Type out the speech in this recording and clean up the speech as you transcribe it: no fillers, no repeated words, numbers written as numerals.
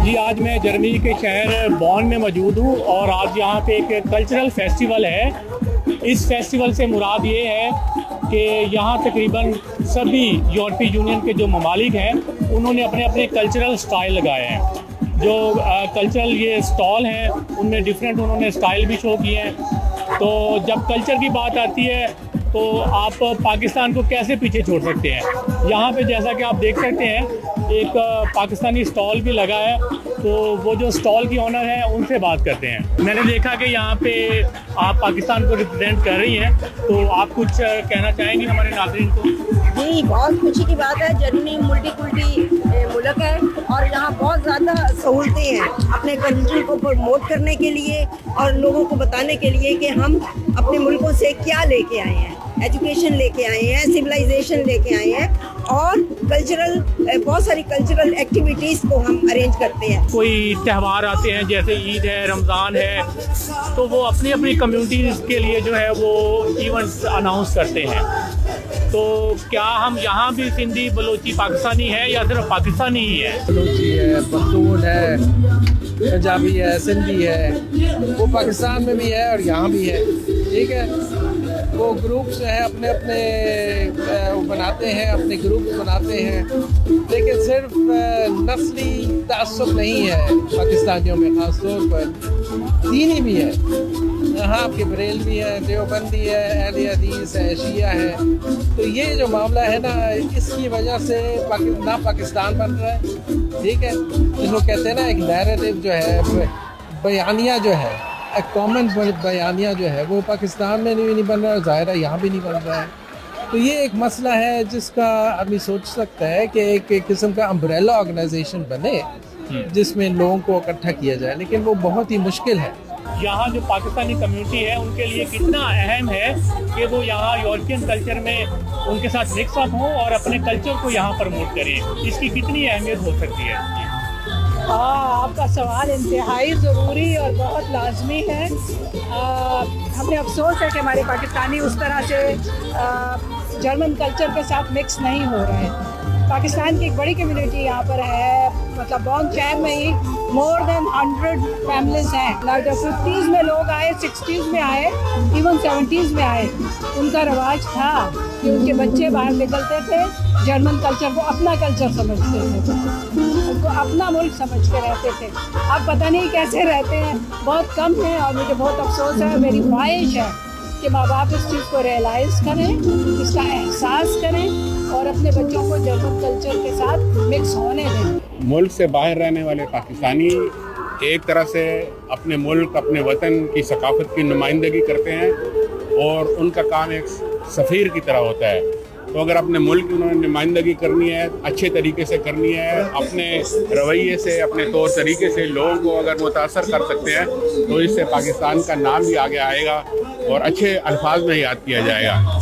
जी आज मैं जर्मनी के शहर बॉन में मौजूद हूँ और आज यहाँ पे एक कल्चरल फेस्टिवल है। इस फेस्टिवल से मुराद ये है कि यहाँ तकरीबन सभी यूरोपीय यूनियन के जो ममालिक हैं उन्होंने अपने अपने कल्चरल स्टाइल लगाए हैं। जो कल्चरल ये स्टॉल हैं उनमें डिफरेंट उन्होंने स्टाइल भी शो किए हैं। तो जब कल्चर की बात आती है तो आप पाकिस्तान को कैसे पीछे छोड़ सकते हैं। यहाँ पे जैसा कि आप देख सकते हैं एक पाकिस्तानी स्टॉल भी लगा है, तो वो जो स्टॉल की ओनर है उनसे बात करते हैं। मैंने देखा कि यहाँ पे आप पाकिस्तान को रिप्रेजेंट कर रही हैं, तो आप कुछ कहना चाहेंगी हमारे नाज़रीन को? जी बहुत खुशी की बात है। जर्मनी मल्टीकुल्टी मुल्क है और यहाँ बहुत ज़्यादा सहूलतें हैं अपने कल्चर को प्रमोट करने के लिए और लोगों को बताने के लिए कि हम अपने मुल्कों से क्या लेके आए हैं। एजुकेशन लेके आए हैं, सिविलाइजेशन लेके आए हैं और कल्चरल बहुत सारी कल्चरल एक्टिविटीज़ को हम अरेंज करते हैं। कोई त्यौहार आते हैं जैसे ईद है, रमज़ान है, तो वो अपनी अपनी कम्युनिटीज़ के लिए जो है वो इवेंट्स अनाउंस करते हैं। तो क्या हम यहाँ भी सिंधी बलोची पाकिस्तानी है या सिर्फ पाकिस्तानी ही है? बलोची है, पख्तून है, पंजाबी है, सिंधी है, वो पाकिस्तान में भी है और यहाँ भी है। ठीक है, वो ग्रुप्स है अपने अपने बनाते हैं, अपने ग्रुप्स बनाते हैं, लेकिन सिर्फ नस्ली तासुब नहीं है पाकिस्तानियों में। ख़ास तौर पर दीनी भी है। यहाँ आपके बरेलवी है, देवबंदी है, अहले हदीस है, शिया है। तो ये जो मामला है ना, इसकी वजह से ना पाकिस्तान बन रहा है। ठीक है, जिसको कहते हैं ना एक नैरेटिव जो है, बयानिया जो है, एक कॉमन बयानिया जो है, वो पाकिस्तान में नहीं बन रहा है, ज़ाहिर है यहाँ भी नहीं बन रहा है। तो ये एक मसला है जिसका आदमी सोच सकता है कि एक किस्म का अम्ब्रेला ऑर्गेनाइजेशन बने जिसमें लोगों को इकट्ठा किया जाए, लेकिन वो बहुत ही मुश्किल है। यहाँ जो पाकिस्तानी कम्युनिटी है उनके लिए कितना अहम है कि वो यहाँ यूरोपियन कल्चर में उनके साथ मिक्स अप हो और अपने कल्चर को यहाँ प्रमोट करें, इसकी कितनी अहमियत हो सकती है? हाँ, आपका सवाल इंतहाई ज़रूरी और बहुत लाजमी है। हमें अफसोस है कि हमारे पाकिस्तानी उस तरह से जर्मन कल्चर के साथ मिक्स नहीं हो रहे हैं। पाकिस्तान की एक बड़ी कम्युनिटी यहाँ पर है, मतलब बॉन शहर में ही मोर देन 100 फैमिलीज हैं। 50s में लोग आए, 60s में आए, इवन 70s में आए। उनका रवाज था कि उनके बच्चे बाहर निकलते थे, जर्मन कल्चर को अपना कल्चर समझते थे, उनको अपना मुल्क समझ के रहते थे। अब पता नहीं कैसे रहते हैं, बहुत कम है और मुझे बहुत अफसोस है। मेरी ख्वाहिश है कि माँ बाप इस चीज़ को रियलाइज़ करें, इसका एहसास करें और अपने बच्चों को जर्मन कल्चर के साथ मिक्स होने दें। मुल्क से बाहर रहने वाले पाकिस्तानी एक तरह से अपने मुल्क, अपने वतन की सकाफत की नुमाइंदगी करते हैं और उनका काम एक सफ़ीर की तरह होता है। तो अगर अपने मुल्क की उन्होंने नुमाइंदगी करनी है, अच्छे तरीके से करनी है, अपने रवैये से, अपने तौर तरीके से लोगों को अगर मुतासर कर सकते हैं, तो इससे पाकिस्तान का नाम भी आगे आएगा और अच्छे अल्फाज में याद किया जाएगा।